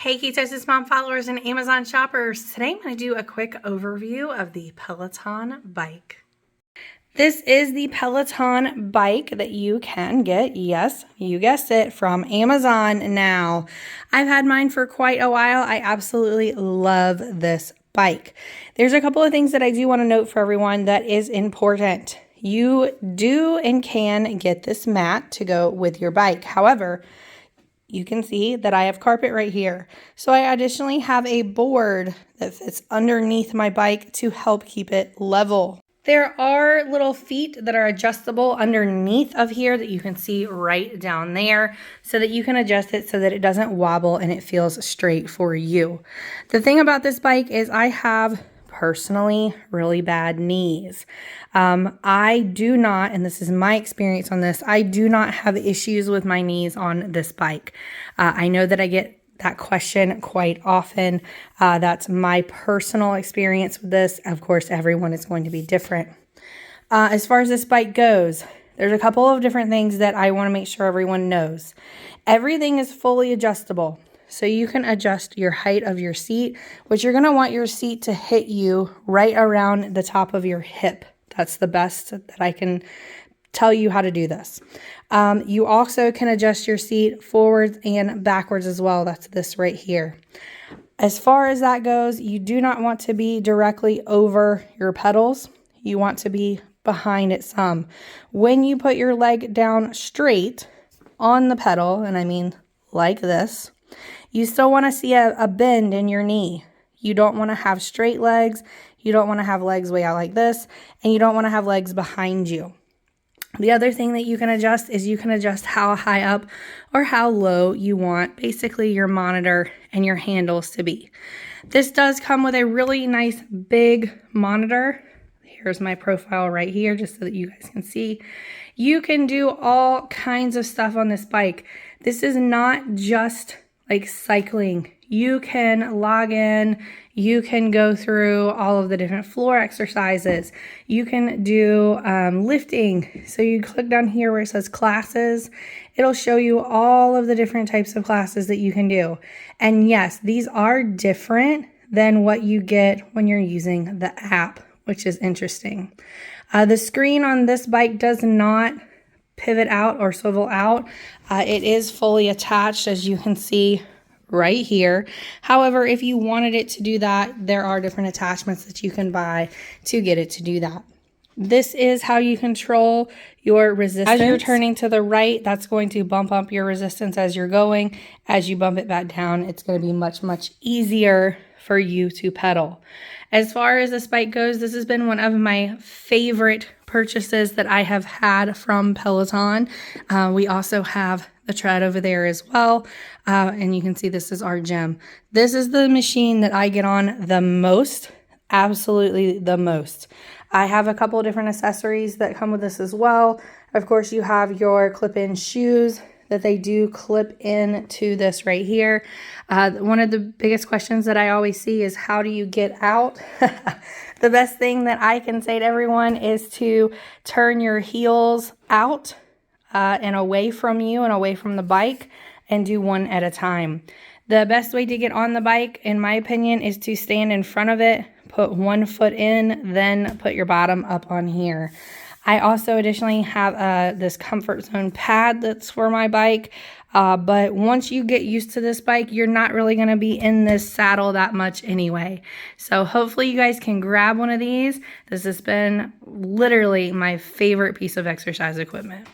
Hey Ketosis Mom followers and Amazon shoppers. Today I'm going to do a quick overview of the Peloton bike. This is the Peloton bike that you can get, yes, you guessed it, from Amazon now. I've had mine for quite a while. I absolutely love this bike. There's a couple of things that I do want to note for everyone that is important. You do and can get this mat to go with your bike. However, you can see that I have carpet right here. So I additionally have a board that fits underneath my bike to help keep it level. There are little feet that are adjustable underneath of here that you can see right down there so that you can adjust it so that it doesn't wobble and it feels straight for you. The thing about this bike is I have personally really bad knees. I do not, and this is my experience on this, I do not have issues with my knees on this bike. I know that I get that question quite often. That's my personal experience with this. Of course, everyone is going to be different. As far as this bike goes, there's a couple of different things that I want to make sure everyone knows. Everything is fully adjustable. So you can adjust your height of your seat, which you're going to want your seat to hit you right around the top of your hip. That's the best that I can tell you how to do this. You also can adjust your seat forwards and backwards as well. That's this right here. As far as that goes, you do not want to be directly over your pedals. You want to be behind it some. When you put your leg down straight on the pedal, and I mean like this, you still want to see a bend in your knee. You don't want to have straight legs. You don't want to have legs way out like this. And you don't want to have legs behind you. The other thing that you can adjust is you can adjust how high up or how low you want basically your monitor and your handles to be. This does come with a really nice big monitor. Here's my profile right here just so that you guys can see. You can do all kinds of stuff on this bike. This is not just like cycling. You can log in, you can go through all of the different floor exercises. You can do lifting. So you click down here where it says classes. It'll show you all of the different types of classes that you can do. And yes, these are different than what you get when you're using the app, which is interesting. The screen on this bike does not pivot out or swivel out. It is fully attached, as you can see right here. However, if you wanted it to do that, there are different attachments that you can buy to get it to do that. This is how you control your resistance. As you're turning to the right, that's going to bump up your resistance as you're going. As you bump it back down, it's going to be much, much easier for you to pedal. As far as this bike goes, this has been one of my favorite purchases that I have had from Peloton. We also have the tread over there as well. And you can see this is our gym. This is the machine that I get on the most, absolutely the most. I have a couple of different accessories that come with this as well. Of course, you have your clip-in shoes that they do clip into this right here. One of the biggest questions that I always see is how do you get out? The best thing that I can say to everyone is to turn your heels out and away from you and away from the bike and do one at a time. The best way to get on the bike, in my opinion, is to stand in front of it, put one foot in, then put your bottom up on here. I also additionally have this comfort zone pad that's for my bike. But once you get used to this bike, you're not really going to be in this saddle that much anyway. So hopefully you guys can grab one of these. This has been literally my favorite piece of exercise equipment.